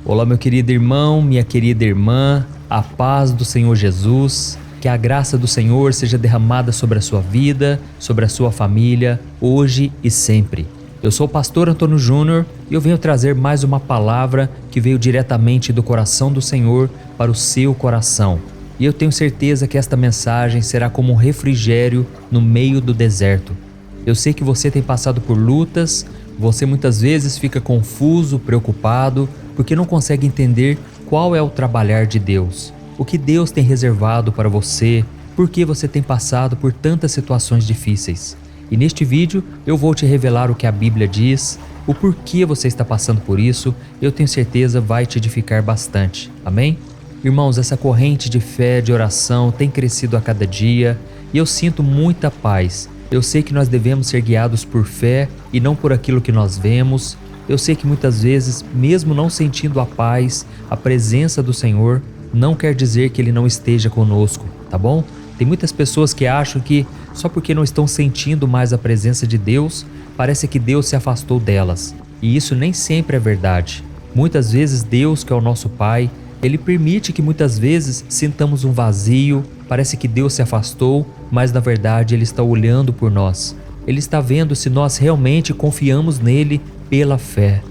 Olá, meu querido irmão, minha querida irmã, a paz do Senhor Jesus, que a graça do Senhor seja derramada sobre a sua vida, sobre a sua família, hoje e sempre. Eu sou o pastor Antônio Júnior e eu venho trazer mais uma palavra que veio diretamente do coração do Senhor para o seu coração. E eu tenho certeza que esta mensagem será como um refrigério no meio do deserto. Eu sei que você tem passado por lutas, você muitas vezes fica confuso, preocupado, porque não consegue entender qual é o trabalhar de Deus, o que Deus tem reservado para você, por que você tem passado por tantas situações difíceis. E neste vídeo eu vou te revelar o que a Bíblia diz, o porquê você está passando por isso, eu tenho certeza vai te edificar bastante. Amém? Irmãos, essa corrente de fé, de oração tem crescido a cada dia e eu sinto muita paz. Eu sei que nós devemos ser guiados por fé e não por aquilo que nós vemos. Eu sei que muitas vezes, mesmo não sentindo a paz, a presença do Senhor, não quer dizer que Ele não esteja conosco, tá bom? Tem muitas pessoas que acham que só porque não estão sentindo mais a presença de Deus, parece que Deus se afastou delas. E isso nem sempre é verdade. Muitas vezes Deus, que é o nosso Pai, Ele permite que muitas vezes sintamos um vazio, parece que Deus se afastou, mas na verdade Ele está olhando por nós. Ele está vendo se nós realmente confiamos nele pela fé.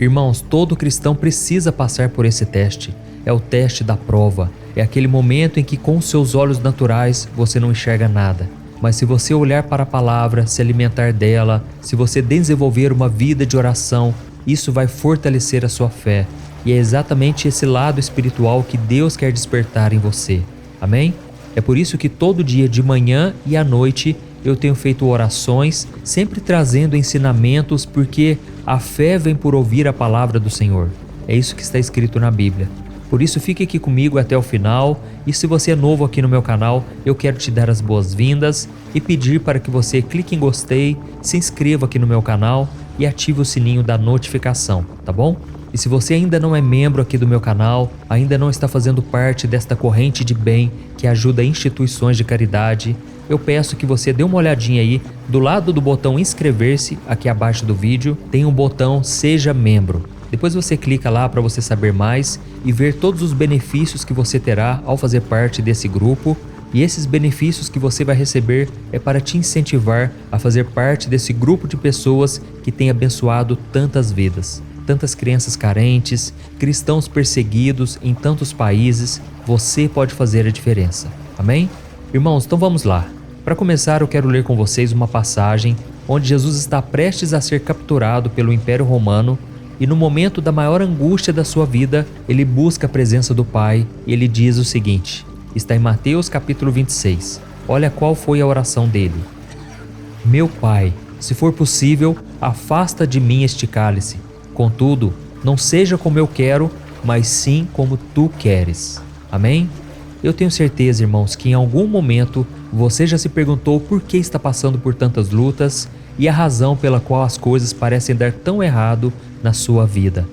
Irmãos, todo cristão precisa passar por esse teste. É o teste da prova. É aquele momento em que com seus olhos naturais você não enxerga nada. Mas se você olhar para a palavra, se alimentar dela, se você desenvolver uma vida de oração, isso vai fortalecer a sua fé. E é exatamente esse lado espiritual que Deus quer despertar em você. Amém? É por isso que todo dia de manhã e à noite eu tenho feito orações, sempre trazendo ensinamentos, porque a fé vem por ouvir a palavra do Senhor. É isso que está escrito na Bíblia. Por isso fique aqui comigo até o final, e se você é novo aqui no meu canal, eu quero te dar as boas-vindas e pedir para que você clique em gostei, se inscreva aqui no meu canal e ative o sininho da notificação, tá bom? E se você ainda não é membro aqui do meu canal, ainda não está fazendo parte desta corrente de bem que ajuda instituições de caridade, eu peço que você dê uma olhadinha aí, do lado do botão inscrever-se, aqui abaixo do vídeo, tem um botão Seja Membro. Depois você clica lá para você saber mais e ver todos os benefícios que você terá ao fazer parte desse grupo. E esses benefícios que você vai receber é para te incentivar a fazer parte desse grupo de pessoas que tem abençoado tantas vidas. Tantas crianças carentes, cristãos perseguidos em tantos países, você pode fazer a diferença. Amém? Irmãos, então vamos lá. Para começar, eu quero ler com vocês uma passagem onde Jesus está prestes a ser capturado pelo Império Romano e no momento da maior angústia da sua vida, ele busca a presença do Pai e ele diz o seguinte, está em Mateus capítulo 26. Olha qual foi a oração dele. Meu Pai, se for possível, afasta de mim este cálice. Contudo, não seja como eu quero, mas sim como tu queres. Amém? Eu tenho certeza, irmãos, que em algum momento você já se perguntou por que está passando por tantas lutas e a razão pela qual as coisas parecem dar tão errado na sua vida.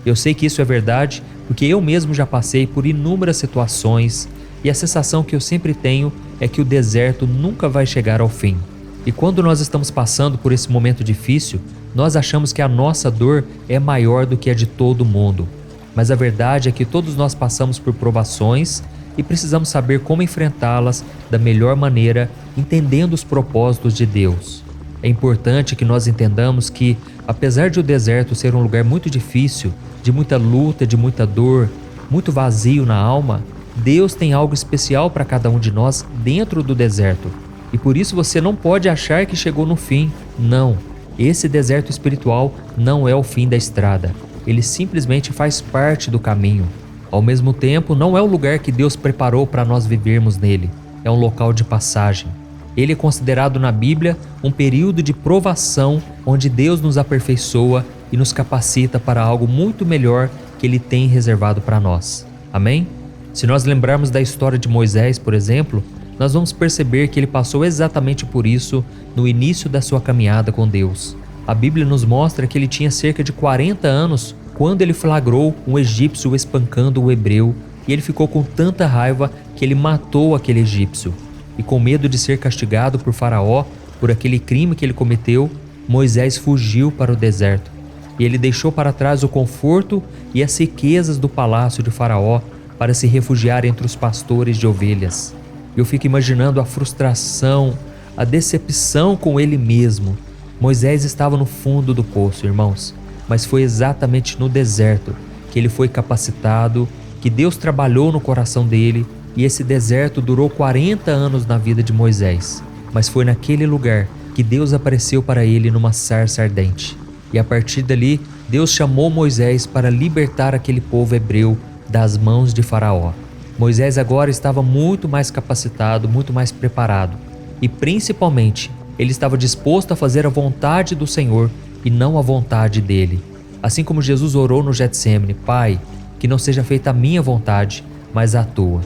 Eu sei que isso é verdade porque eu mesmo já passei por inúmeras situações e a sensação que eu sempre tenho é que o deserto nunca vai chegar ao fim. E quando nós estamos passando por esse momento difícil, nós achamos que a nossa dor é maior do que a de todo mundo. Mas a verdade é que todos nós passamos por provações e precisamos saber como enfrentá-las da melhor maneira, entendendo os propósitos de Deus. É importante que nós entendamos que, apesar de o deserto ser um lugar muito difícil, de muita luta, de muita dor, muito vazio na alma, Deus tem algo especial para cada um de nós dentro do deserto. E por isso você não pode achar que chegou no fim. Não, esse deserto espiritual não é o fim da estrada. Ele simplesmente faz parte do caminho. Ao mesmo tempo, não é o lugar que Deus preparou para nós vivermos nele. É um local de passagem. Ele é considerado na Bíblia um período de provação onde Deus nos aperfeiçoa e nos capacita para algo muito melhor que Ele tem reservado para nós. Amém? Se nós lembrarmos da história de Moisés, por exemplo, nós vamos perceber que ele passou exatamente por isso no início da sua caminhada com Deus. A Bíblia nos mostra que ele tinha cerca de 40 anos quando ele flagrou um egípcio espancando o hebreu e ele ficou com tanta raiva que ele matou aquele egípcio. E com medo de ser castigado por Faraó por aquele crime que ele cometeu, Moisés fugiu para o deserto. e ele deixou para trás o conforto e as riquezas do palácio de Faraó para se refugiar entre os pastores de ovelhas. Eu fico imaginando a frustração, a decepção com ele mesmo. Moisés estava no fundo do poço, irmãos, mas foi exatamente no deserto que ele foi capacitado, que Deus trabalhou no coração dele, e esse deserto durou 40 anos na vida de Moisés. Mas foi naquele lugar que Deus apareceu para ele numa sarça ardente. E a partir dali, Deus chamou Moisés para libertar aquele povo hebreu das mãos de Faraó. Moisés agora estava muito mais capacitado, muito mais preparado. E principalmente, ele estava disposto a fazer a vontade do Senhor e não a vontade dele. Assim como Jesus orou no Getsêmani: Pai, que não seja feita a minha vontade, mas a tua.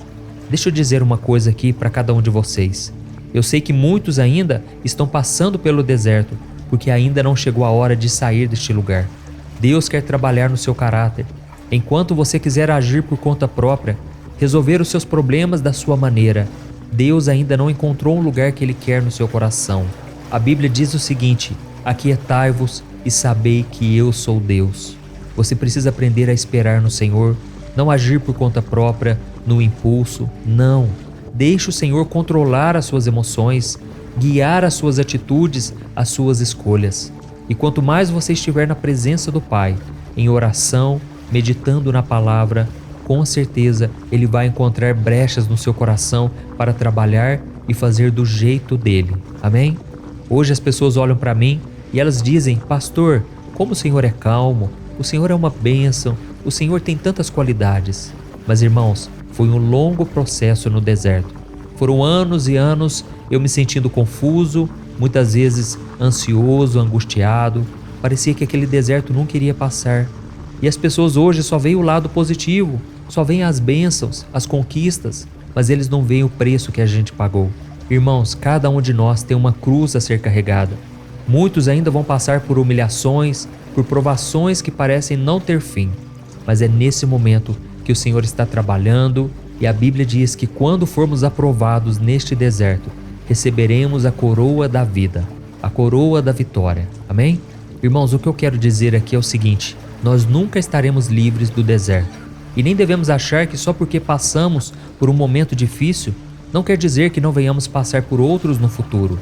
Deixa eu dizer uma coisa aqui para cada um de vocês. Eu sei que muitos ainda estão passando pelo deserto, porque ainda não chegou a hora de sair deste lugar. Deus quer trabalhar no seu caráter. Enquanto você quiser agir por conta própria, resolver os seus problemas da sua maneira, Deus ainda não encontrou um lugar que Ele quer no seu coração. A Bíblia diz o seguinte: aquietai-vos e sabei que eu sou Deus. Você precisa aprender a esperar no Senhor, não agir por conta própria, no impulso, não. Deixe o Senhor controlar as suas emoções, guiar as suas atitudes, as suas escolhas. E quanto mais você estiver na presença do Pai, em oração, meditando na palavra, com certeza Ele vai encontrar brechas no seu coração para trabalhar e fazer do jeito dele. Amém? Hoje as pessoas olham para mim e elas dizem: Pastor, como o Senhor é calmo, o Senhor é uma bênção, o Senhor tem tantas qualidades. Mas irmãos, foi um longo processo no deserto. Foram anos e anos eu me sentindo confuso, muitas vezes ansioso, angustiado. Parecia que aquele deserto nunca iria passar. E as pessoas hoje só veem o lado positivo, só veem as bênçãos, as conquistas, mas eles não veem o preço que a gente pagou. Irmãos, cada um de nós tem uma cruz a ser carregada. Muitos ainda vão passar por humilhações, por provações que parecem não ter fim. Mas é nesse momento que o Senhor está trabalhando, e a Bíblia diz que quando formos aprovados neste deserto, receberemos a coroa da vida, a coroa da vitória. Amém? Irmãos, o que eu quero dizer aqui é o seguinte: nós nunca estaremos livres do deserto. E nem devemos achar que só porque passamos por um momento difícil, não quer dizer que não venhamos passar por outros no futuro.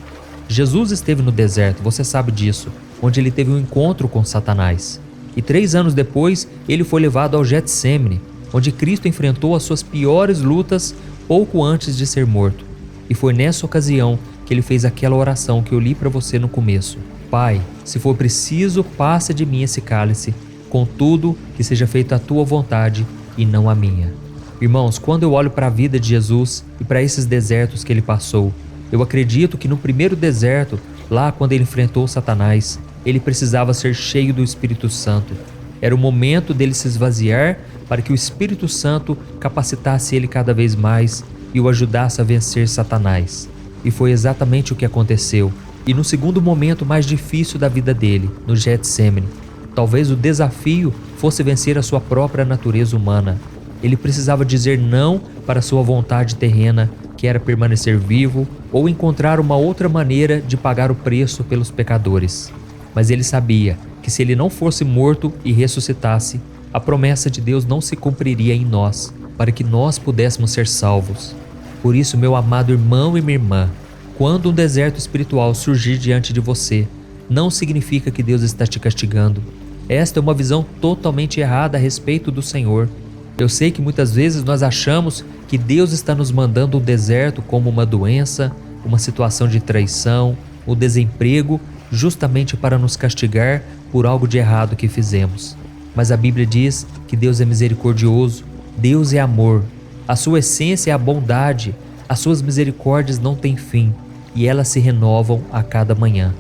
Jesus esteve no deserto, você sabe disso, onde ele teve um encontro com Satanás. E 3 anos depois, ele foi levado ao Getsêmani, onde Cristo enfrentou as suas piores lutas pouco antes de ser morto. E foi nessa ocasião que ele fez aquela oração que eu li para você no começo: Pai, se for preciso, passa de mim esse cálice, contudo, que seja feita a tua vontade e não a minha. Irmãos, quando eu olho para a vida de Jesus e para esses desertos que ele passou, eu acredito que no primeiro deserto, lá quando ele enfrentou Satanás, ele precisava ser cheio do Espírito Santo. Era o momento dele se esvaziar para que o Espírito Santo capacitasse ele cada vez mais e o ajudasse a vencer Satanás. E foi exatamente o que aconteceu. E no segundo momento mais difícil da vida dele, no Getsêmani, talvez o desafio fosse vencer a sua própria natureza humana. Ele precisava dizer não para sua vontade terrena, que era permanecer vivo, ou encontrar uma outra maneira de pagar o preço pelos pecadores. Mas ele sabia que se ele não fosse morto e ressuscitasse, a promessa de Deus não se cumpriria em nós, para que nós pudéssemos ser salvos. Por isso, meu amado irmão e minha irmã, quando um deserto espiritual surgir diante de você, não significa que Deus está te castigando. Esta é uma visão totalmente errada a respeito do Senhor. Eu sei que muitas vezes nós achamos que Deus está nos mandando um deserto como uma doença, uma situação de traição, o desemprego, justamente para nos castigar por algo de errado que fizemos. Mas a Bíblia diz que Deus é misericordioso, Deus é amor, a sua essência é a bondade, as suas misericórdias não têm fim e elas se renovam a cada manhã.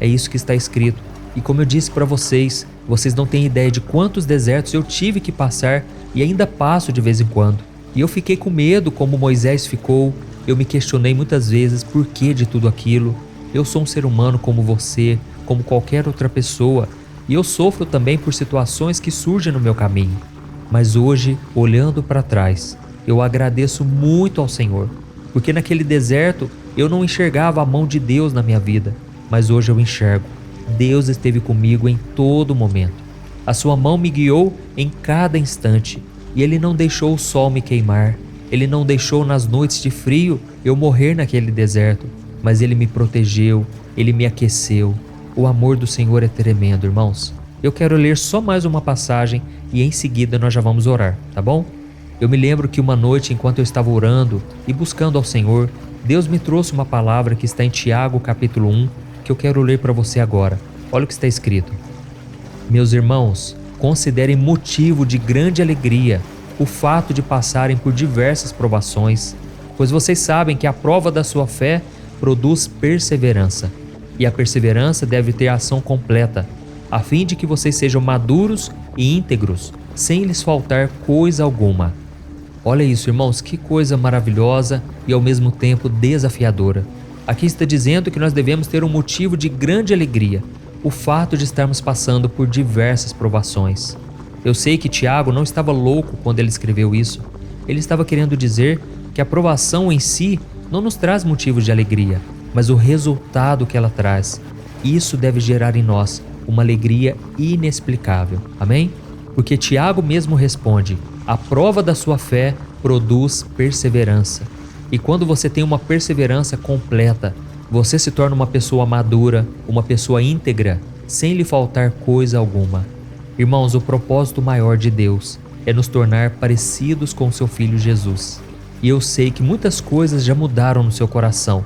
É isso que está escrito. E como eu disse para vocês, vocês não têm ideia de quantos desertos eu tive que passar e ainda passo de vez em quando. E eu fiquei com medo como Moisés ficou, eu me questionei muitas vezes por que de tudo aquilo. Eu sou um ser humano como você, como qualquer outra pessoa, e eu sofro também por situações que surgem no meu caminho. Mas hoje, olhando para trás, eu agradeço muito ao Senhor, porque naquele deserto eu não enxergava a mão de Deus na minha vida, mas hoje eu enxergo. Deus esteve comigo em todo momento. A sua mão me guiou em cada instante, e Ele não deixou o sol me queimar. Ele não deixou nas noites de frio eu morrer naquele deserto, mas Ele me protegeu, Ele me aqueceu. O amor do Senhor é tremendo, irmãos. Eu quero ler só mais uma passagem e em seguida nós já vamos orar, tá bom? Eu me lembro que uma noite, enquanto eu estava orando e buscando ao Senhor, Deus me trouxe uma palavra que está em Tiago capítulo 1, que eu quero ler para você agora. Olha o que está escrito. Meus irmãos, considerem motivo de grande alegria o fato de passarem por diversas provações, pois vocês sabem que a prova da sua fé produz perseverança, e a perseverança deve ter ação completa, a fim de que vocês sejam maduros e íntegros, sem lhes faltar coisa alguma. Olha isso, irmãos, que coisa maravilhosa e ao mesmo tempo desafiadora. Aqui está dizendo que nós devemos ter um motivo de grande alegria, o fato de estarmos passando por diversas provações. Eu sei que Tiago não estava louco quando ele escreveu isso. Ele estava querendo dizer que a provação em si não nos traz motivos de alegria, mas o resultado que ela traz. Isso deve gerar em nós uma alegria inexplicável. Amém? Porque Tiago mesmo responde: a prova da sua fé produz perseverança. E quando você tem uma perseverança completa, você se torna uma pessoa madura, uma pessoa íntegra, sem lhe faltar coisa alguma. Irmãos, o propósito maior de Deus é nos tornar parecidos com seu Filho Jesus. E eu sei que muitas coisas já mudaram no seu coração.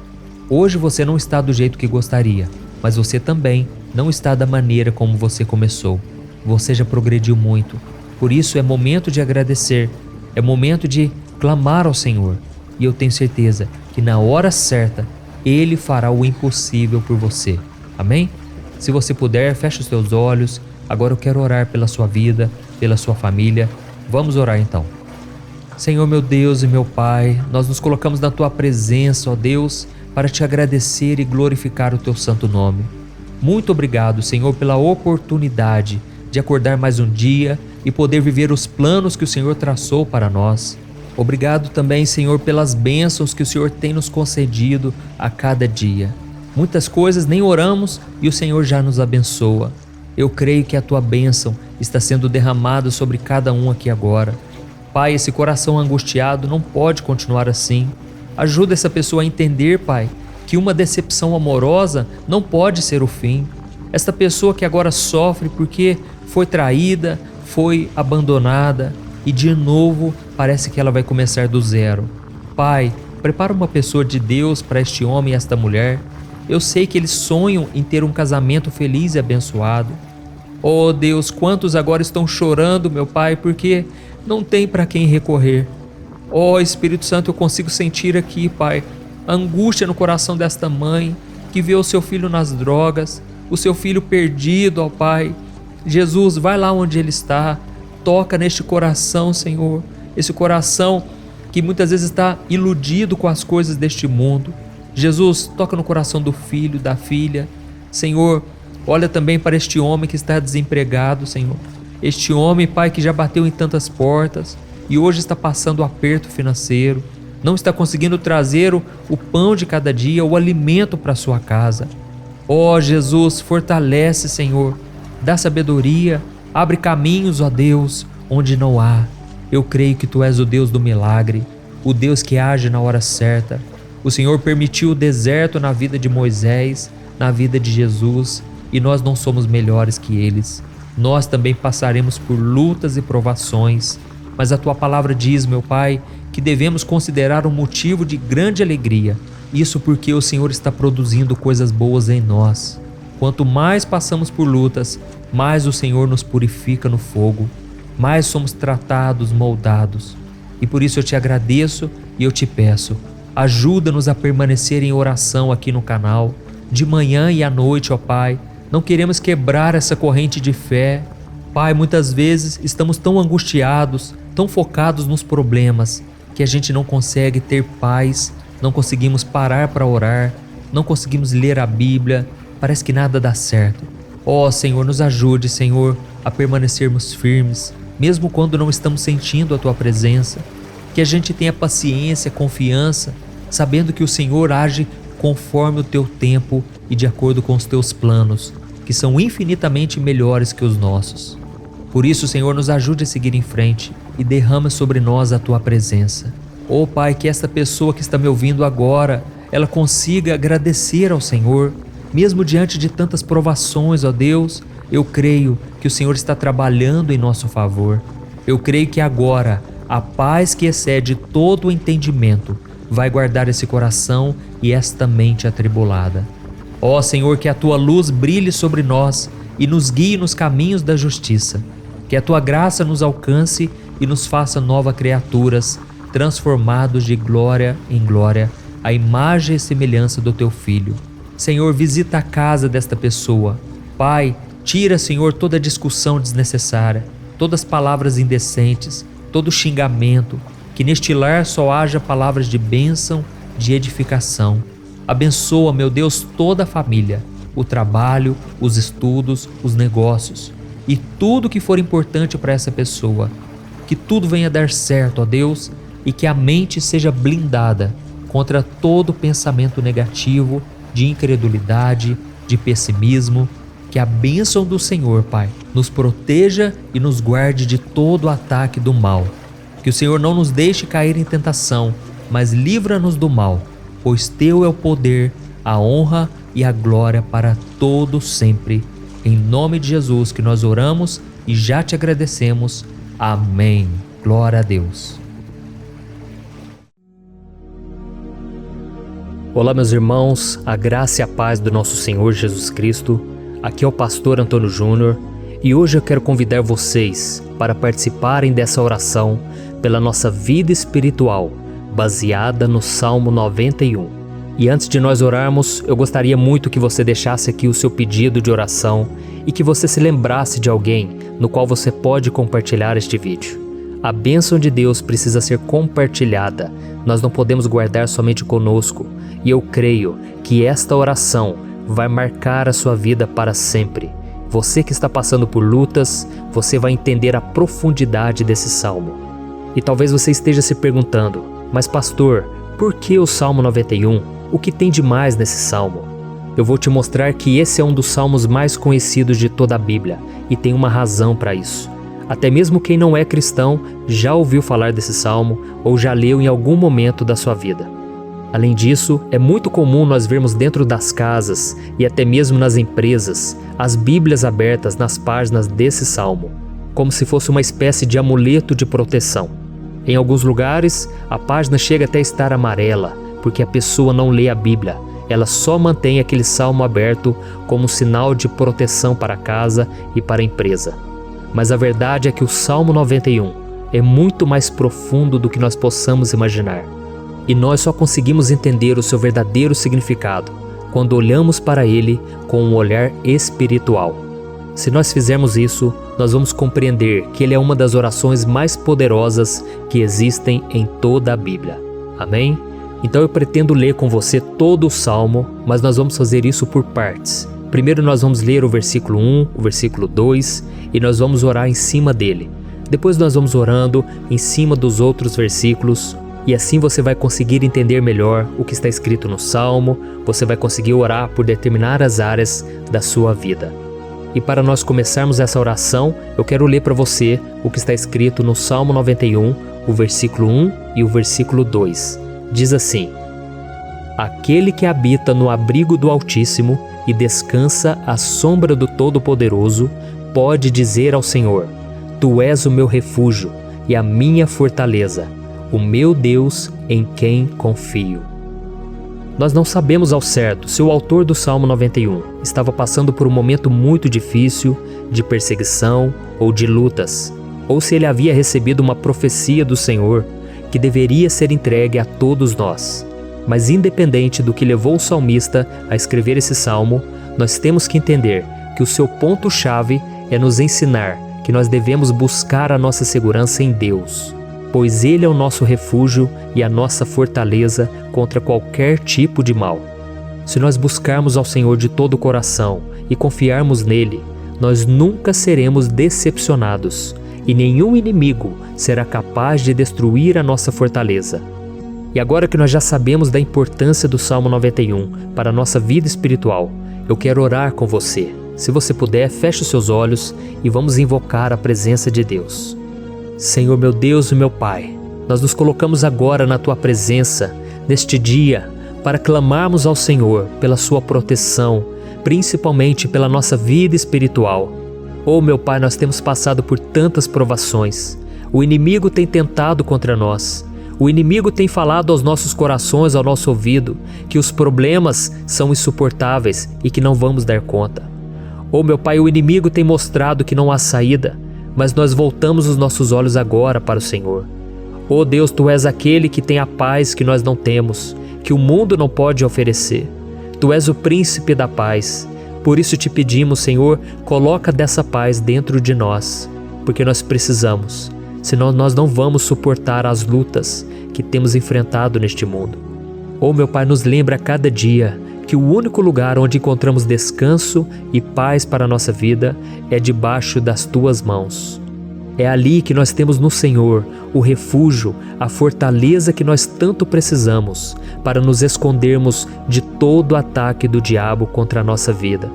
Hoje você não está do jeito que gostaria, mas você também não está da maneira como você começou. Você já progrediu muito. Por isso é momento de agradecer, é momento de clamar ao Senhor. E eu tenho certeza que na hora certa, Ele fará o impossível por você. Amém? Se você puder, feche os seus olhos. Agora eu quero orar pela sua vida, pela sua família. Vamos orar então. Senhor, meu Deus e meu Pai, nós nos colocamos na Tua presença, ó Deus, para Te agradecer e glorificar o Teu santo nome. Muito obrigado, Senhor, pela oportunidade de acordar mais um dia e poder viver os planos que o Senhor traçou para nós. Obrigado também, Senhor, pelas bênçãos que o Senhor tem nos concedido a cada dia. Muitas coisas nem oramos e o Senhor já nos abençoa. Eu creio que a Tua bênção está sendo derramada sobre cada um aqui agora. Pai, esse coração angustiado não pode continuar assim. Ajuda essa pessoa a entender, Pai, que uma decepção amorosa não pode ser o fim. Esta pessoa que agora sofre porque foi traída, foi abandonada e de novo parece que ela vai começar do zero. Pai, prepara uma pessoa de Deus para este homem e esta mulher. Eu sei que eles sonham em ter um casamento feliz e abençoado. Oh Deus, quantos agora estão chorando, meu Pai, porque não tem para quem recorrer. Oh Espírito Santo, eu consigo sentir aqui, Pai, a angústia no coração desta mãe que vê o seu filho nas drogas, o seu filho perdido, ó Pai. Jesus, vai lá onde ele está, toca neste coração, Senhor, esse coração que muitas vezes está iludido com as coisas deste mundo. Jesus, toca no coração do filho, da filha. Senhor, olha também para este homem que está desempregado, Senhor. Este homem, Pai, que já bateu em tantas portas e hoje está passando aperto financeiro, não está conseguindo trazer o pão de cada dia, o alimento para sua casa. Ó Jesus, fortalece, Senhor, dá sabedoria, abre caminhos, ó Deus, onde não há. Eu creio que Tu és o Deus do milagre, o Deus que age na hora certa. O Senhor permitiu o deserto na vida de Moisés, na vida de Jesus, e nós não somos melhores que eles. Nós também passaremos por lutas e provações, mas a Tua palavra diz, meu Pai, que devemos considerar um motivo de grande alegria. Isso porque o Senhor está produzindo coisas boas em nós. Quanto mais passamos por lutas, mais o Senhor nos purifica no fogo, mais somos tratados, moldados. E por isso eu Te agradeço e eu Te peço, ajuda-nos a permanecer em oração aqui no canal, de manhã e à noite, ó Pai. Não queremos quebrar essa corrente de fé. Pai, muitas vezes estamos tão angustiados, tão focados nos problemas, que a gente não consegue ter paz, não conseguimos parar para orar, não conseguimos ler a Bíblia, parece que nada dá certo. Ó Senhor, nos ajude, Senhor, a permanecermos firmes, mesmo quando não estamos sentindo a Tua presença. Que a gente tenha paciência, confiança, sabendo que o Senhor age conforme o Teu tempo e de acordo com os Teus planos, que são infinitamente melhores que os nossos. Por isso, Senhor, nos ajude a seguir em frente e derrama sobre nós a Tua presença. Oh Pai, que esta pessoa que está me ouvindo agora, ela consiga agradecer ao Senhor, mesmo diante de tantas provações, ó Deus. Eu creio que o Senhor está trabalhando em nosso favor. Eu creio que agora a paz que excede todo o entendimento vai guardar esse coração e esta mente atribulada. Ó Senhor, que a Tua luz brilhe sobre nós e nos guie nos caminhos da justiça. Que a Tua graça nos alcance e nos faça novas criaturas, transformados de glória em glória, à imagem e semelhança do Teu Filho. Senhor, visita a casa desta pessoa. Pai, tira, Senhor, toda discussão desnecessária, todas as palavras indecentes, todo xingamento, que neste lar só haja palavras de bênção, de edificação. Abençoa, meu Deus, toda a família, o trabalho, os estudos, os negócios e tudo que for importante para essa pessoa. Que tudo venha dar certo, ó Deus, e que a mente seja blindada contra todo pensamento negativo, de incredulidade, de pessimismo. Que a bênção do Senhor, Pai, nos proteja e nos guarde de todo ataque do mal. Que o Senhor não nos deixe cair em tentação, mas livra-nos do mal, pois Teu é o poder, a honra e a glória para todo sempre. Em nome de Jesus que nós oramos e já Te agradecemos. Amém. Glória a Deus. Olá, meus irmãos, a graça e a paz do nosso Senhor Jesus Cristo. Aqui é o pastor Antônio Júnior e hoje eu quero convidar vocês para participarem dessa oração pela nossa vida espiritual, baseada no Salmo 91. E antes de nós orarmos, eu gostaria muito que você deixasse aqui o seu pedido de oração e que você se lembrasse de alguém no qual você pode compartilhar este vídeo. A bênção de Deus precisa ser compartilhada, nós não podemos guardar somente conosco, e eu creio que esta oração vai marcar a sua vida para sempre. Você que está passando por lutas, você vai entender a profundidade desse salmo. E talvez você esteja se perguntando, mas pastor, por que o Salmo 91? O que tem de mais nesse salmo? Eu vou te mostrar que esse é um dos salmos mais conhecidos de toda a Bíblia, e tem uma razão para isso. Até mesmo quem não é cristão já ouviu falar desse salmo ou já leu em algum momento da sua vida. Além disso, é muito comum nós vermos dentro das casas e até mesmo nas empresas as Bíblias abertas nas páginas desse salmo, como se fosse uma espécie de amuleto de proteção. Em alguns lugares, a página chega até a estar amarela, porque a pessoa não lê a Bíblia, ela só mantém aquele salmo aberto como um sinal de proteção para a casa e para a empresa. Mas a verdade é que o Salmo 91 é muito mais profundo do que nós possamos imaginar. E nós só conseguimos entender o seu verdadeiro significado quando olhamos para ele com um olhar espiritual. Se nós fizermos isso, nós vamos compreender que ele é uma das orações mais poderosas que existem em toda a Bíblia. Amém? Então eu pretendo ler com você todo o Salmo, mas nós vamos fazer isso por partes. Primeiro nós vamos ler o versículo 1, o versículo 2 e nós vamos orar em cima dele. Depois nós vamos orando em cima dos outros versículos. E assim você vai conseguir entender melhor o que está escrito no Salmo, você vai conseguir orar por determinadas áreas da sua vida. E para nós começarmos essa oração, eu quero ler para você o que está escrito no Salmo 91, o versículo 1 e o versículo 2. Diz assim: Aquele que habita no abrigo do Altíssimo e descansa à sombra do Todo-Poderoso, pode dizer ao Senhor: Tu és o meu refúgio e a minha fortaleza, o meu Deus em quem confio. Nós não sabemos ao certo se o autor do Salmo 91 estava passando por um momento muito difícil, de perseguição ou de lutas, ou se ele havia recebido uma profecia do Senhor que deveria ser entregue a todos nós. Mas independente do que levou o salmista a escrever esse salmo, nós temos que entender que o seu ponto-chave é nos ensinar que nós devemos buscar a nossa segurança em Deus, pois Ele é o nosso refúgio e a nossa fortaleza contra qualquer tipo de mal. Se nós buscarmos ao Senhor de todo o coração e confiarmos nele, nós nunca seremos decepcionados e nenhum inimigo será capaz de destruir a nossa fortaleza. E agora que nós já sabemos da importância do Salmo 91 para a nossa vida espiritual, eu quero orar com você, Se você puder, feche os seus olhos e vamos invocar a presença de Deus. Senhor meu Deus e meu Pai, nós nos colocamos agora na Tua presença, neste dia, para clamarmos ao Senhor pela Sua proteção, principalmente pela nossa vida espiritual. Oh meu Pai, nós temos passado por tantas provações. O inimigo tem tentado contra nós. O inimigo tem falado aos nossos corações, ao nosso ouvido, que os problemas são insuportáveis e que não vamos dar conta. Oh meu Pai, o inimigo tem mostrado que não há saída, mas nós voltamos os nossos olhos agora para o Senhor. Oh Deus, Tu és aquele que tem a paz que nós não temos, que o mundo não pode oferecer. Tu és o príncipe da paz. Por isso te pedimos, Senhor, coloca dessa paz dentro de nós, porque nós precisamos, senão nós não vamos suportar as lutas que temos enfrentado neste mundo. Oh meu Pai, nos lembra a cada dia que o único lugar onde encontramos descanso e paz para a nossa vida é debaixo das Tuas mãos. É ali que nós temos no Senhor o refúgio, a fortaleza que nós tanto precisamos para nos escondermos de todo o ataque do diabo contra a nossa vida.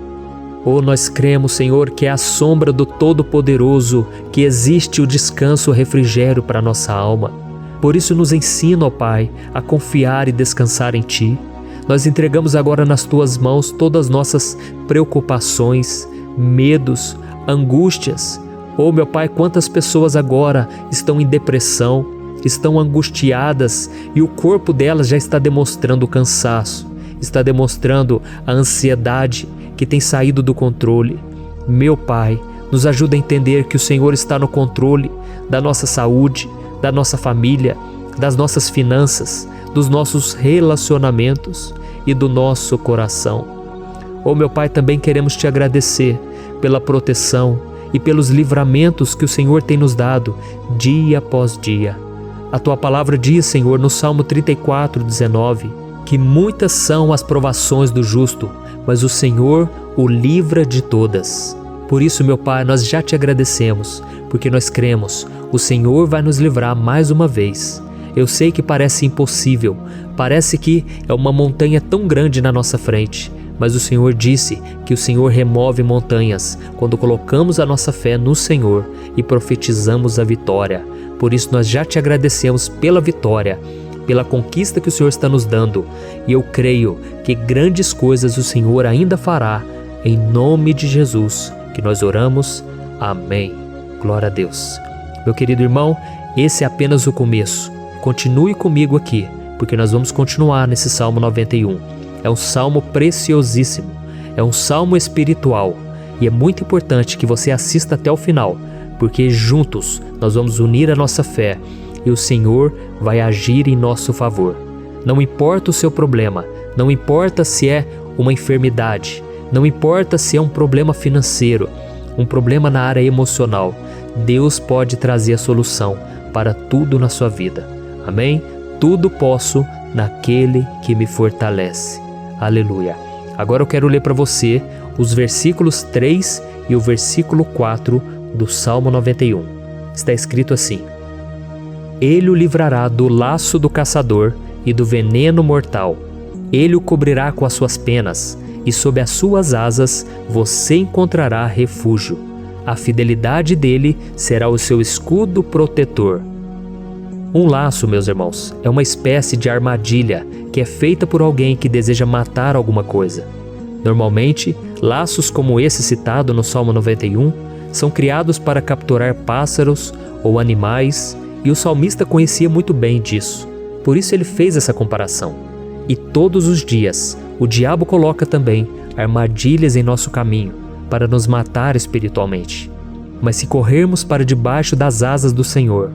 Oh, nós cremos, Senhor, que é à sombra do Todo-Poderoso que existe o descanso, o refrigério para a nossa alma. Por isso nos ensina, ó Pai, a confiar e descansar em Ti. Nós entregamos agora nas Tuas mãos todas as nossas preocupações, medos, angústias. Oh meu Pai, quantas pessoas agora estão em depressão, estão angustiadas e o corpo delas já está demonstrando cansaço, está demonstrando a ansiedade que tem saído do controle. Meu Pai, nos ajuda a entender que o Senhor está no controle da nossa saúde, da nossa família, das nossas finanças, dos nossos relacionamentos e do nosso coração. Oh meu Pai, também queremos Te agradecer pela proteção e pelos livramentos que o Senhor tem nos dado dia após dia. A Tua palavra diz, Senhor, no Salmo 34:19, que muitas são as provações do justo, mas o Senhor o livra de todas. Por isso, meu Pai, nós já Te agradecemos, porque nós cremos, o Senhor vai nos livrar mais uma vez. Eu sei que parece impossível, parece que é uma montanha tão grande na nossa frente, mas o Senhor disse que o Senhor remove montanhas quando colocamos a nossa fé no Senhor e profetizamos a vitória. Por isso nós já Te agradecemos pela vitória, pela conquista que o Senhor está nos dando, e eu creio que grandes coisas o Senhor ainda fará, em nome de Jesus, que nós oramos. Amém. Glória a Deus. Meu querido irmão, esse é apenas o começo. Continue comigo aqui, porque nós vamos continuar nesse Salmo 91. É um salmo preciosíssimo, é um salmo espiritual, e é muito importante que você assista até o final, porque juntos nós vamos unir a nossa fé e o Senhor vai agir em nosso favor. Não importa o seu problema, não importa se é uma enfermidade, não importa se é um problema financeiro, um problema na área emocional, Deus pode trazer a solução para tudo na sua vida. Amém? Tudo posso naquele que me fortalece. Aleluia. Agora eu quero ler para você os versículos 3 e o versículo 4 do Salmo 91. Está escrito assim: Ele o livrará do laço do caçador e do veneno mortal. Ele o cobrirá com as suas penas, e sob as suas asas você encontrará refúgio. A fidelidade dele será o seu escudo protetor. Um laço, meus irmãos, é uma espécie de armadilha que é feita por alguém que deseja matar alguma coisa. Normalmente, laços como esse citado no Salmo 91 são criados para capturar pássaros ou animais, e o salmista conhecia muito bem disso. Por isso ele fez essa comparação. E todos os dias, o diabo coloca também armadilhas em nosso caminho para nos matar espiritualmente. Mas se corrermos para debaixo das asas do Senhor,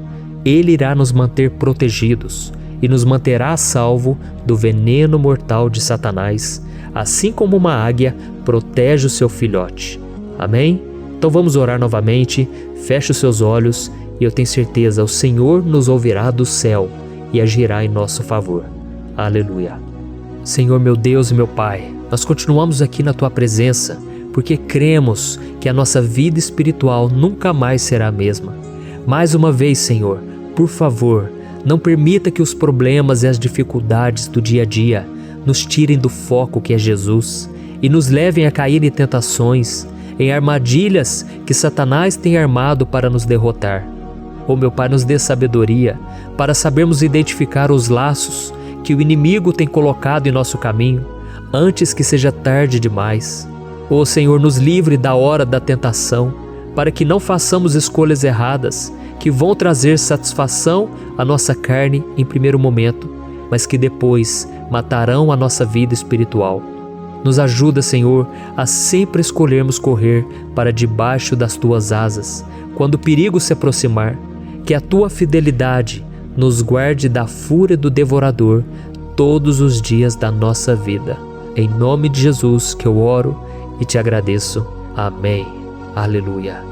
Ele irá nos manter protegidos e nos manterá a salvo do veneno mortal de Satanás, assim como uma águia protege o seu filhote. Amém? Então vamos orar novamente, feche os seus olhos e eu tenho certeza, o Senhor nos ouvirá do céu e agirá em nosso favor. Aleluia. Senhor meu Deus e meu Pai, nós continuamos aqui na Tua presença, porque cremos que a nossa vida espiritual nunca mais será a mesma. Mais uma vez, Senhor, por favor, não permita que os problemas e as dificuldades do dia a dia nos tirem do foco que é Jesus e nos levem a cair em tentações, em armadilhas que Satanás tem armado para nos derrotar. Meu Pai, nos dê sabedoria para sabermos identificar os laços que o inimigo tem colocado em nosso caminho antes que seja tarde demais. Senhor, nos livre da hora da tentação, para que não façamos escolhas erradas que vão trazer satisfação à nossa carne em primeiro momento, mas que depois matarão a nossa vida espiritual. Nos ajuda, Senhor, a sempre escolhermos correr para debaixo das Tuas asas, quando o perigo se aproximar. Que a Tua fidelidade nos guarde da fúria do devorador todos os dias da nossa vida. Em nome de Jesus que eu oro e te agradeço. Amém. Aleluia.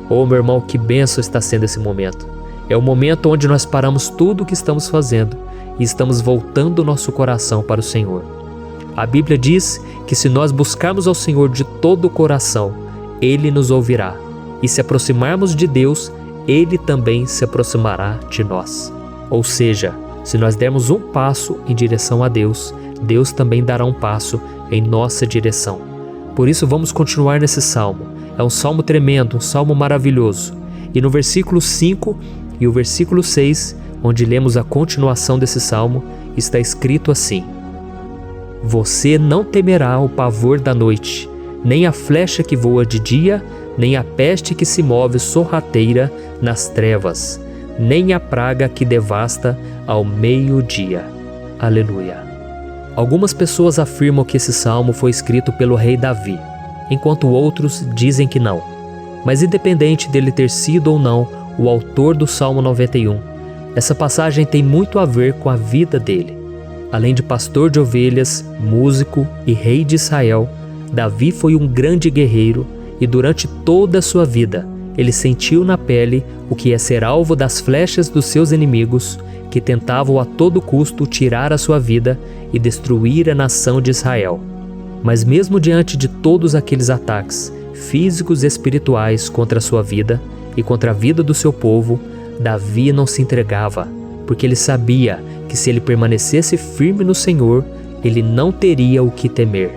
Meu irmão, que bênção está sendo esse momento. É o momento onde nós paramos tudo o que estamos fazendo e estamos voltando o nosso coração para o Senhor. A Bíblia diz que se nós buscarmos ao Senhor de todo o coração, Ele nos ouvirá. E se aproximarmos de Deus, Ele também se aproximará de nós. Ou seja, se nós dermos um passo em direção a Deus, Deus também dará um passo em nossa direção. Por isso vamos continuar nesse salmo. É um salmo tremendo, um salmo maravilhoso. E no versículo 5 e o versículo 6, onde lemos a continuação desse salmo, está escrito assim: Você não temerá o pavor da noite, nem a flecha que voa de dia, nem a peste que se move sorrateira nas trevas, nem a praga que devasta ao meio-dia. Aleluia. Algumas pessoas afirmam que esse salmo foi escrito pelo rei Davi, enquanto outros dizem que não. Mas independente dele ter sido ou não o autor do Salmo 91, essa passagem tem muito a ver com a vida dele. Além de pastor de ovelhas, músico e rei de Israel, Davi foi um grande guerreiro e durante toda a sua vida ele sentiu na pele o que é ser alvo das flechas dos seus inimigos que tentavam a todo custo tirar a sua vida e destruir a nação de Israel. Mas mesmo diante de todos aqueles ataques físicos e espirituais contra a sua vida e contra a vida do seu povo, Davi não se entregava, porque ele sabia que se ele permanecesse firme no Senhor, ele não teria o que temer.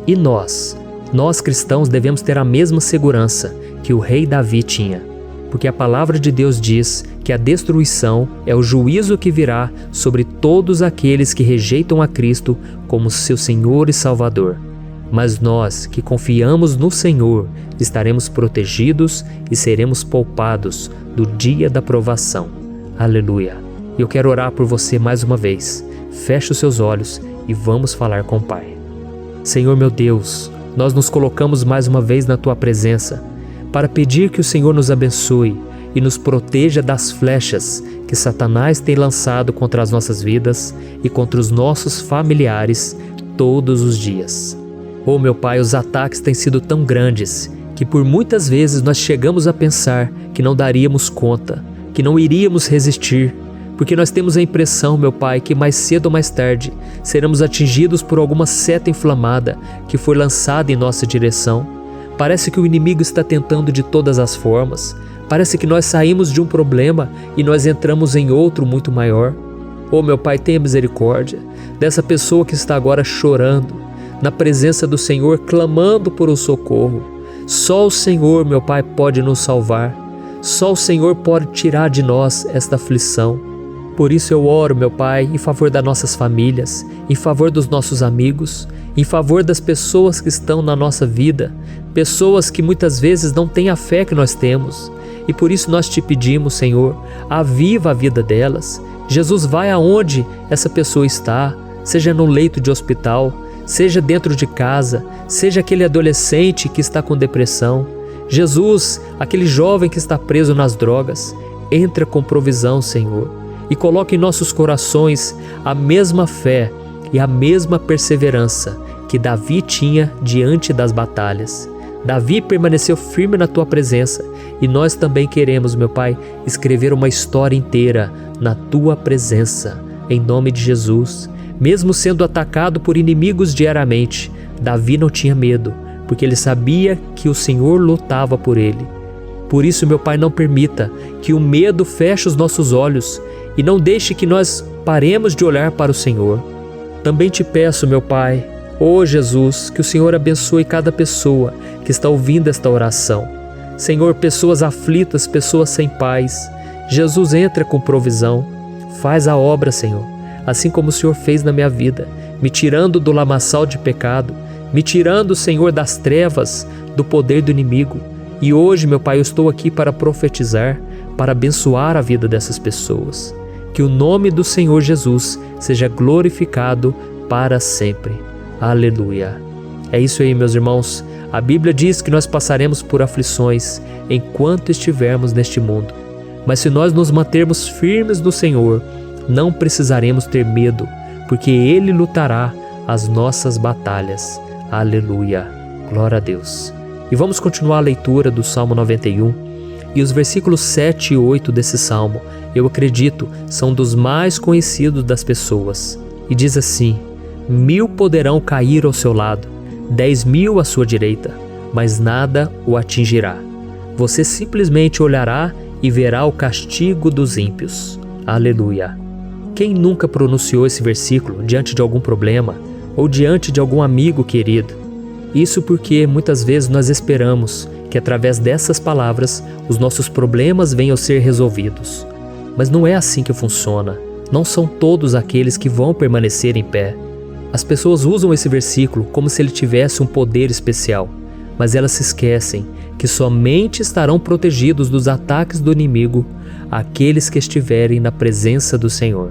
E nós cristãos devemos ter a mesma segurança que o rei Davi tinha, porque a palavra de Deus diz que a destruição é o juízo que virá sobre todos aqueles que rejeitam a Cristo como seu Senhor e Salvador. Mas nós que confiamos no Senhor estaremos protegidos e seremos poupados do dia da provação. Aleluia! Eu quero orar por você mais uma vez. Feche os seus olhos e vamos falar com o Pai. Senhor meu Deus, nós nos colocamos mais uma vez na Tua presença para pedir que o Senhor nos abençoe e nos proteja das flechas que Satanás tem lançado contra as nossas vidas e contra os nossos familiares todos os dias. Meu Pai, os ataques têm sido tão grandes que por muitas vezes nós chegamos a pensar que não daríamos conta, que não iríamos resistir, porque nós temos a impressão, meu Pai, que mais cedo ou mais tarde seremos atingidos por alguma seta inflamada que foi lançada em nossa direção. Parece que o inimigo está tentando de todas as formas. Parece que nós saímos de um problema e nós entramos em outro muito maior. Meu Pai, tenha misericórdia dessa pessoa que está agora chorando, na presença do Senhor, clamando por um socorro. Só o Senhor, meu Pai, pode nos salvar. Só o Senhor pode tirar de nós esta aflição. Por isso eu oro, meu Pai, em favor das nossas famílias, em favor dos nossos amigos, em favor das pessoas que estão na nossa vida, pessoas que muitas vezes não têm a fé que nós temos. E por isso nós te pedimos, Senhor, aviva a vida delas. Jesus, vai aonde essa pessoa está, seja no leito de hospital, seja dentro de casa, seja aquele adolescente que está com depressão. Jesus, aquele jovem que está preso nas drogas, entra com provisão, Senhor. E coloque em nossos corações a mesma fé e a mesma perseverança que Davi tinha diante das batalhas. Davi permaneceu firme na Tua presença e nós também queremos, meu Pai, escrever uma história inteira na Tua presença, em nome de Jesus. Mesmo sendo atacado por inimigos diariamente, Davi não tinha medo, porque ele sabia que o Senhor lutava por ele. Por isso, meu Pai, não permita que o medo feche os nossos olhos e não deixe que nós paremos de olhar para o Senhor. Também te peço, meu Pai, Oh Jesus, que o Senhor abençoe cada pessoa que está ouvindo esta oração. Senhor, pessoas aflitas, pessoas sem paz. Jesus, entra com provisão. Faz a obra, Senhor, assim como o Senhor fez na minha vida, me tirando do lamaçal de pecado, me tirando, Senhor, das trevas, do poder do inimigo. E hoje, meu Pai, eu estou aqui para profetizar, para abençoar a vida dessas pessoas. Que o nome do Senhor Jesus seja glorificado para sempre. Aleluia. É isso aí, meus irmãos. A Bíblia diz que nós passaremos por aflições enquanto estivermos neste mundo. Mas se nós nos mantermos firmes no Senhor, não precisaremos ter medo, porque Ele lutará as nossas batalhas. Aleluia. Glória a Deus. E vamos continuar a leitura do Salmo 91. E os versículos 7 e 8 desse Salmo, eu acredito, são dos mais conhecidos das pessoas. E diz assim: 1000 poderão cair ao seu lado, 10.000 à sua direita, mas nada o atingirá. Você simplesmente olhará e verá o castigo dos ímpios. Aleluia. Quem nunca pronunciou esse versículo diante de algum problema ou diante de algum amigo querido? Isso porque muitas vezes nós esperamos que através dessas palavras os nossos problemas venham a ser resolvidos. Mas não é assim que funciona. Não são todos aqueles que vão permanecer em pé. As pessoas usam esse versículo como se ele tivesse um poder especial, mas elas se esquecem que somente estarão protegidos dos ataques do inimigo aqueles que estiverem na presença do Senhor.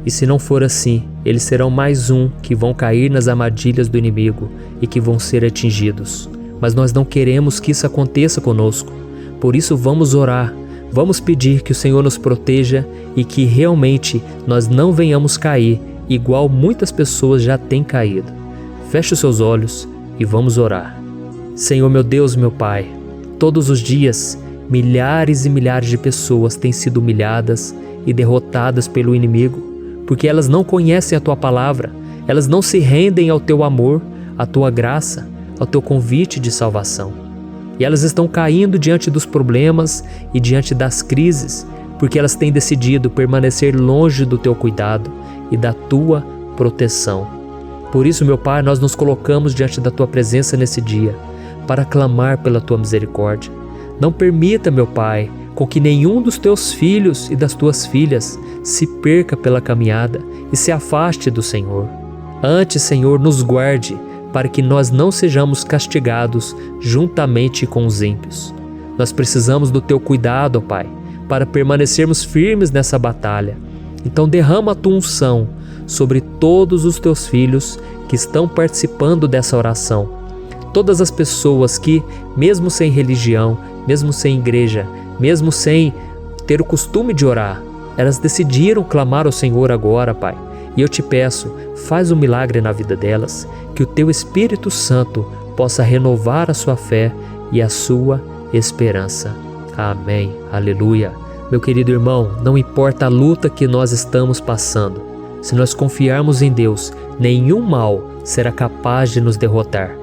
E se não for assim, eles serão mais um que vão cair nas armadilhas do inimigo e que vão ser atingidos. Mas nós não queremos que isso aconteça conosco. Por isso vamos orar, vamos pedir que o Senhor nos proteja e que realmente nós não venhamos cair igual muitas pessoas já têm caído. Feche os seus olhos e vamos orar. Senhor, meu Deus, meu Pai, todos os dias milhares e milhares de pessoas têm sido humilhadas e derrotadas pelo inimigo, porque elas não conhecem a Tua palavra, elas não se rendem ao Teu amor, à Tua graça, ao Teu convite de salvação. E elas estão caindo diante dos problemas e diante das crises, porque elas têm decidido permanecer longe do Teu cuidado e da Tua proteção. Por isso, meu Pai, nós nos colocamos diante da Tua presença nesse dia, para clamar pela Tua misericórdia. Não permita, meu Pai, com que nenhum dos Teus filhos e das Tuas filhas se perca pela caminhada e se afaste do Senhor. Antes, Senhor, nos guarde, para que nós não sejamos castigados juntamente com os ímpios. Nós precisamos do Teu cuidado, ó Pai, para permanecermos firmes nessa batalha. Então derrama a Tua unção sobre todos os Teus filhos que estão participando dessa oração. Todas as pessoas que, mesmo sem religião, mesmo sem igreja, mesmo sem ter o costume de orar, elas decidiram clamar ao Senhor agora, Pai. E eu te peço, faz um milagre na vida delas, que o Teu Espírito Santo possa renovar a sua fé e a sua esperança. Amém. Aleluia. Meu querido irmão, não importa a luta que nós estamos passando, se nós confiarmos em Deus, nenhum mal será capaz de nos derrotar.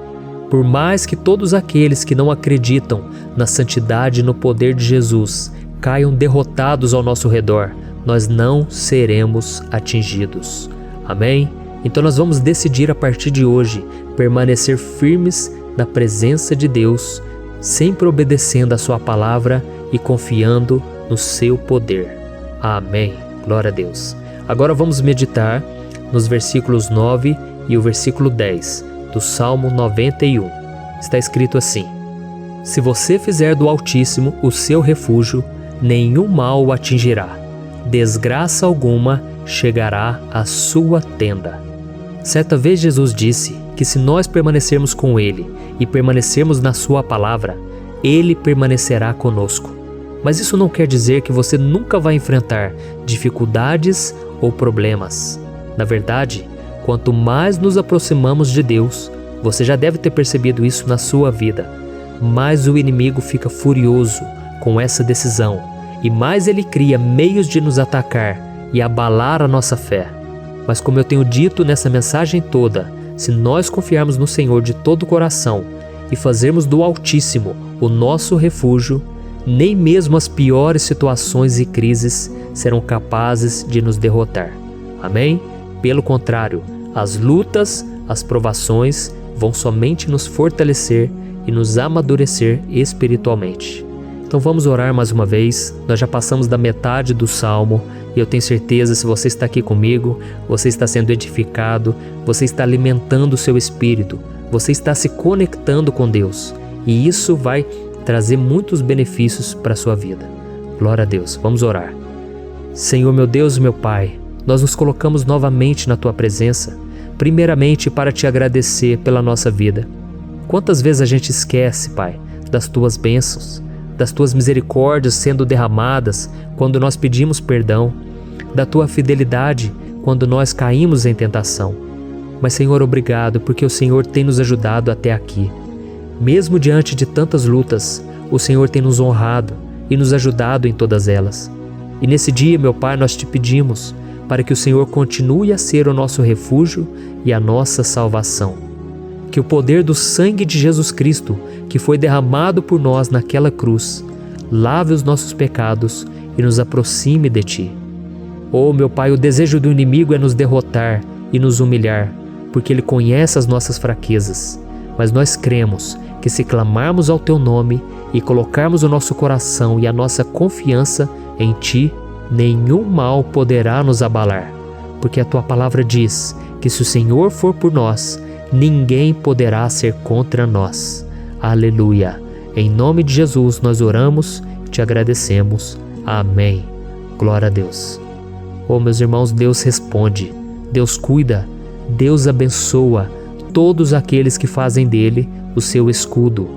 Por mais que todos aqueles que não acreditam na santidade e no poder de Jesus caiam derrotados ao nosso redor, nós não seremos atingidos. Amém? Então nós vamos decidir a partir de hoje permanecer firmes na presença de Deus, sempre obedecendo a Sua palavra e confiando no Seu poder. Amém. Glória a Deus. Agora vamos meditar nos versículos 9 e o versículo 10 do Salmo 91. Está escrito assim: Se você fizer do Altíssimo o seu refúgio, nenhum mal o atingirá. Desgraça alguma chegará à sua tenda. Certa vez Jesus disse que se nós permanecermos com Ele e permanecermos na Sua palavra, Ele permanecerá conosco. Mas isso não quer dizer que você nunca vai enfrentar dificuldades ou problemas. Na verdade, quanto mais nos aproximamos de Deus, você já deve ter percebido isso na sua vida, mais o inimigo fica furioso com essa decisão e mais ele cria meios de nos atacar e abalar a nossa fé. Mas como eu tenho dito nessa mensagem toda, se nós confiarmos no Senhor de todo o coração e fazermos do Altíssimo o nosso refúgio, nem mesmo as piores situações e crises serão capazes de nos derrotar. Amém? Pelo contrário, as lutas, As provações vão somente nos fortalecer e nos amadurecer espiritualmente. Então vamos orar mais uma vez. Nós já passamos da metade do Salmo e eu tenho certeza, se você está aqui comigo, você está sendo edificado, você está alimentando o seu espírito, você está se conectando com Deus e isso vai trazer muitos benefícios para a sua vida. Glória a Deus. Vamos orar. Senhor, meu Deus e meu Pai, nós nos colocamos novamente na Tua presença, primeiramente para Te agradecer pela nossa vida. Quantas vezes a gente esquece, Pai, das Tuas bênçãos, das Tuas misericórdias sendo derramadas quando nós pedimos perdão, da Tua fidelidade quando nós caímos em tentação. Mas, Senhor, obrigado, porque o Senhor tem nos ajudado até aqui. Mesmo diante de tantas lutas, o Senhor tem nos honrado e nos ajudado em todas elas. E nesse dia, meu Pai, nós Te pedimos para que o Senhor continue a ser o nosso refúgio e a nossa salvação. Que o poder do sangue de Jesus Cristo, que foi derramado por nós naquela cruz, lave os nossos pecados e nos aproxime de Ti. Oh, meu Pai, o desejo do inimigo é nos derrotar e nos humilhar, porque ele conhece as nossas fraquezas. Mas nós cremos que se clamarmos ao Teu nome e colocarmos o nosso coração e a nossa confiança em Ti, nenhum mal poderá nos abalar, porque a Tua palavra diz que se o Senhor for por nós, ninguém poderá ser contra nós. Aleluia! Em nome de Jesus nós oramos e Te agradecemos. Amém. Glória a Deus. Oh, meus irmãos, Deus responde, Deus cuida, Deus abençoa todos aqueles que fazem dele o seu escudo.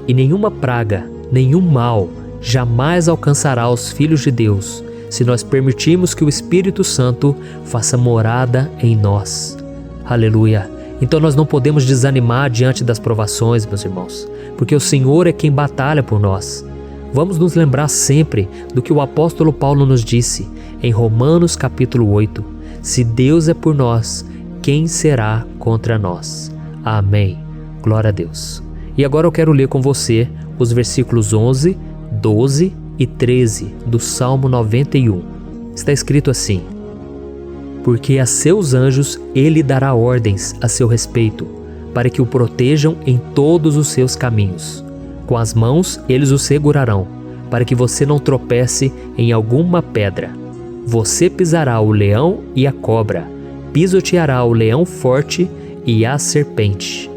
E nenhuma praga, nenhum mal jamais alcançará os filhos de Deus, se nós permitirmos que o Espírito Santo faça morada em nós. Aleluia! Então nós não podemos desanimar diante das provações, meus irmãos, porque o Senhor é quem batalha por nós. Vamos nos lembrar sempre do que o apóstolo Paulo nos disse em Romanos capítulo 8. Se Deus é por nós, quem será contra nós? Amém. Glória a Deus. E agora eu quero ler com você os versículos 11, 12 e 13 do Salmo 91. Está escrito assim: porque a seus anjos ele dará ordens a seu respeito, para que o protejam em todos os seus caminhos. Com as mãos eles o segurarão, para que você não tropece em alguma pedra. Você pisará o leão e a cobra, pisoteará o leão forte e a serpente.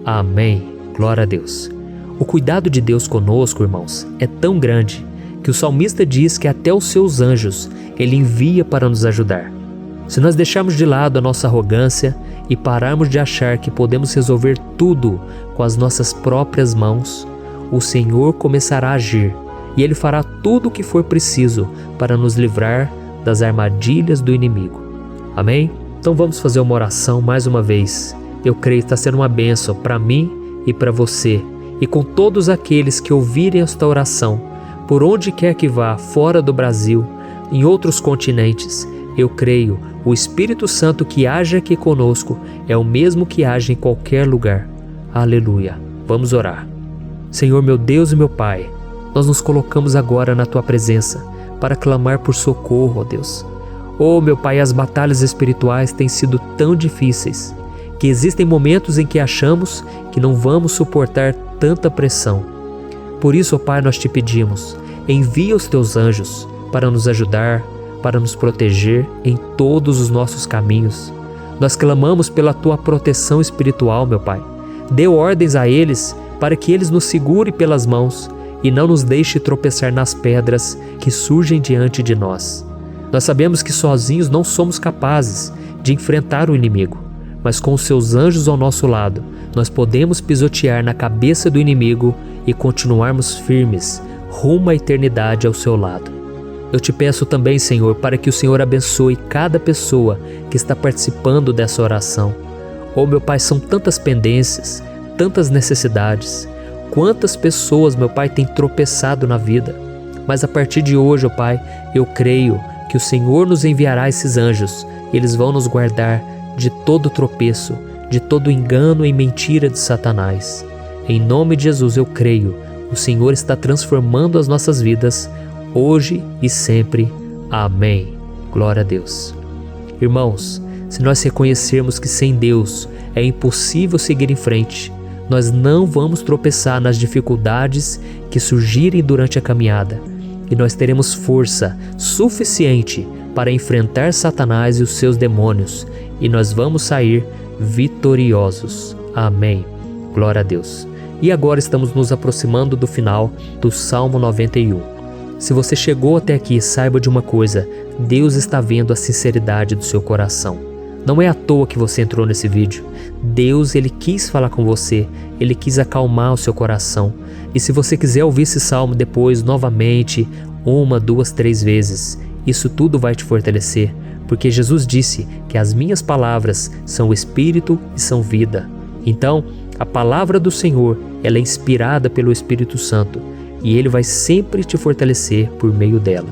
Amém. Glória a Deus. O cuidado de Deus conosco, irmãos, é tão grande que o salmista diz que até os seus anjos ele envia para nos ajudar. Se nós deixarmos de lado a nossa arrogância e pararmos de achar que podemos resolver tudo com as nossas próprias mãos, o Senhor começará a agir e Ele fará tudo o que for preciso para nos livrar das armadilhas do inimigo. Amém? Então vamos fazer uma oração mais uma vez. Eu creio que está sendo uma bênção para mim e para você, e com todos aqueles que ouvirem esta oração, por onde quer que vá, fora do Brasil, em outros continentes. Eu creio, o Espírito Santo que age aqui conosco é o mesmo que age em qualquer lugar. Aleluia. Vamos orar. Senhor, meu Deus e meu Pai, nós nos colocamos agora na Tua presença para clamar por socorro, ó Deus. Oh, meu Pai, as batalhas espirituais têm sido tão difíceis que existem momentos em que achamos que não vamos suportar tanta pressão. Por isso, ó Pai, nós Te pedimos, envia os Teus anjos para nos ajudar, para nos proteger em todos os nossos caminhos. Nós clamamos pela Tua proteção espiritual, meu Pai. Dê ordens a eles para que eles nos segurem pelas mãos e não nos deixe tropeçar nas pedras que surgem diante de nós. Nós sabemos que sozinhos não somos capazes de enfrentar o inimigo, mas com os Seus anjos ao nosso lado, nós podemos pisotear na cabeça do inimigo e continuarmos firmes rumo à eternidade ao Seu lado. Eu Te peço também, Senhor, para que o Senhor abençoe cada pessoa que está participando dessa oração. Oh, meu Pai, são tantas pendências, tantas necessidades. Quantas pessoas, meu Pai, têm tropeçado na vida. Mas a partir de hoje, ó Pai, eu creio que o Senhor nos enviará esses anjos. Eles vão nos guardar de todo tropeço, de todo engano e mentira de Satanás. Em nome de Jesus eu creio, o Senhor está transformando as nossas vidas, hoje e sempre. Amém. Glória a Deus. Irmãos, se nós reconhecermos que sem Deus é impossível seguir em frente. Nós não vamos tropeçar nas dificuldades que surgirem durante a caminhada. E nós teremos força suficiente para enfrentar Satanás e os seus demônios. E nós vamos sair vitoriosos. Amém. Glória a Deus. E agora estamos nos aproximando do final do Salmo 91. Se você chegou até aqui, saiba de uma coisa: Deus está vendo a sinceridade do seu coração. Não é à toa que você entrou nesse vídeo. Deus, Ele quis falar com você, Ele quis acalmar o seu coração. E se você quiser ouvir esse salmo depois, novamente, 1, 2, 3 vezes, isso tudo vai te fortalecer, porque Jesus disse que as minhas palavras são espírito e são vida. Então, a palavra do Senhor, ela é inspirada pelo Espírito Santo, e Ele vai sempre te fortalecer por meio dela.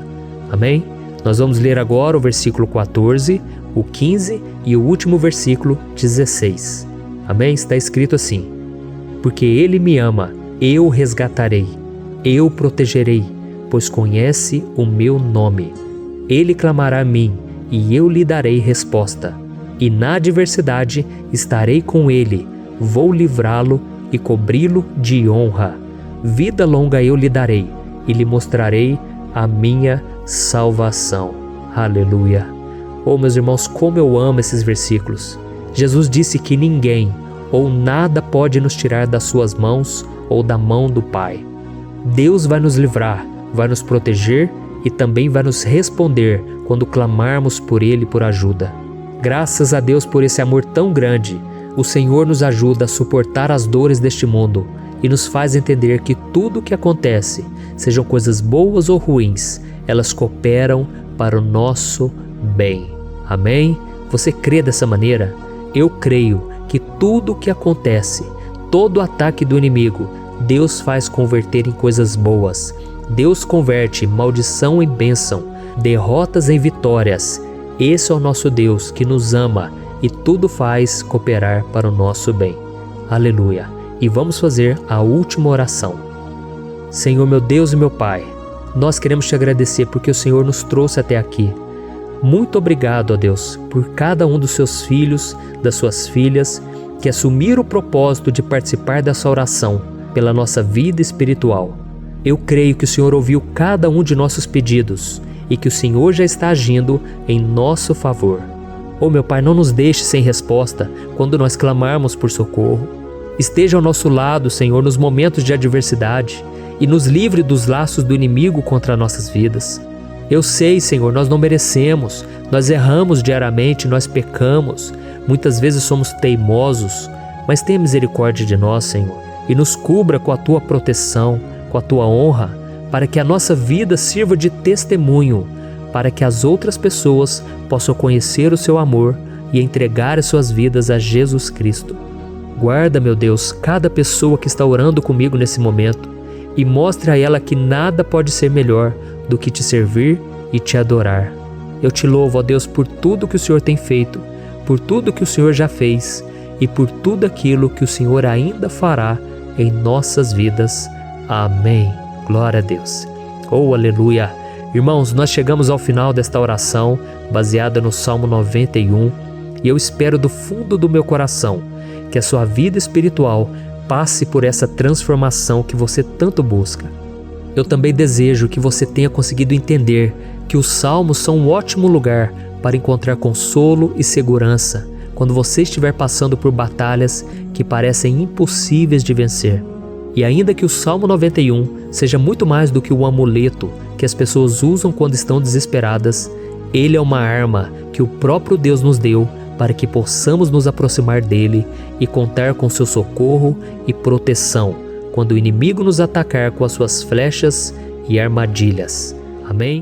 Amém? Nós vamos ler agora o versículo 14, o 15 e o último versículo 16. Amém? Está escrito assim: porque Ele me ama, eu o resgatarei, eu o protegerei, pois conhece o meu nome. Ele clamará a mim, e eu lhe darei resposta. E na adversidade estarei com ele, vou livrá-lo e cobri-lo de honra. Vida longa eu lhe darei, e lhe mostrarei a minha salvação. Aleluia. Oh, meus irmãos, como eu amo esses versículos. Jesus disse que ninguém ou nada pode nos tirar das suas mãos ou da mão do Pai. Deus vai nos livrar, vai nos proteger e também vai nos responder quando clamarmos por Ele por ajuda. Graças a Deus por esse amor tão grande, o Senhor nos ajuda a suportar as dores deste mundo e nos faz entender que tudo o que acontece, sejam coisas boas ou ruins, elas cooperam para o nosso bem. Amém? Você crê dessa maneira? Eu creio que tudo o que acontece, todo ataque do inimigo, Deus faz converter em coisas boas. Deus converte maldição em bênção, derrotas em vitórias. Esse é o nosso Deus que nos ama e tudo faz cooperar para o nosso bem. Aleluia. E vamos fazer a última oração. Senhor, meu Deus e meu Pai, nós queremos te agradecer porque o Senhor nos trouxe até aqui. Muito obrigado, ó Deus, por cada um dos seus filhos, das suas filhas, que assumiram o propósito de participar dessa oração pela nossa vida espiritual. Eu creio que o Senhor ouviu cada um de nossos pedidos e que o Senhor já está agindo em nosso favor. Oh, meu Pai, não nos deixe sem resposta quando nós clamarmos por socorro. Esteja ao nosso lado, Senhor, nos momentos de adversidade e nos livre dos laços do inimigo contra nossas vidas. Eu sei, Senhor, nós não merecemos, nós erramos diariamente, nós pecamos, muitas vezes somos teimosos, mas tenha misericórdia de nós, Senhor, e nos cubra com a Tua proteção, com a Tua honra, para que a nossa vida sirva de testemunho, para que as outras pessoas possam conhecer o Seu amor e entregar as suas vidas a Jesus Cristo. Guarda, meu Deus, cada pessoa que está orando comigo nesse momento e mostre a ela que nada pode ser melhor do que te servir e te adorar. Eu te louvo, ó Deus, por tudo que o Senhor tem feito, por tudo que o Senhor já fez e por tudo aquilo que o Senhor ainda fará em nossas vidas. Amém. Glória a Deus. Oh, aleluia. Irmãos, nós chegamos ao final desta oração baseada no Salmo 91 e eu espero do fundo do meu coração que a sua vida espiritual passe por essa transformação que você tanto busca. Eu também desejo que você tenha conseguido entender que os salmos são um ótimo lugar para encontrar consolo e segurança quando você estiver passando por batalhas que parecem impossíveis de vencer. E ainda que o Salmo 91 seja muito mais do que um amuleto que as pessoas usam quando estão desesperadas, ele é uma arma que o próprio Deus nos deu para que possamos nos aproximar dele e contar com seu socorro e proteção quando o inimigo nos atacar com as suas flechas e armadilhas. Amém?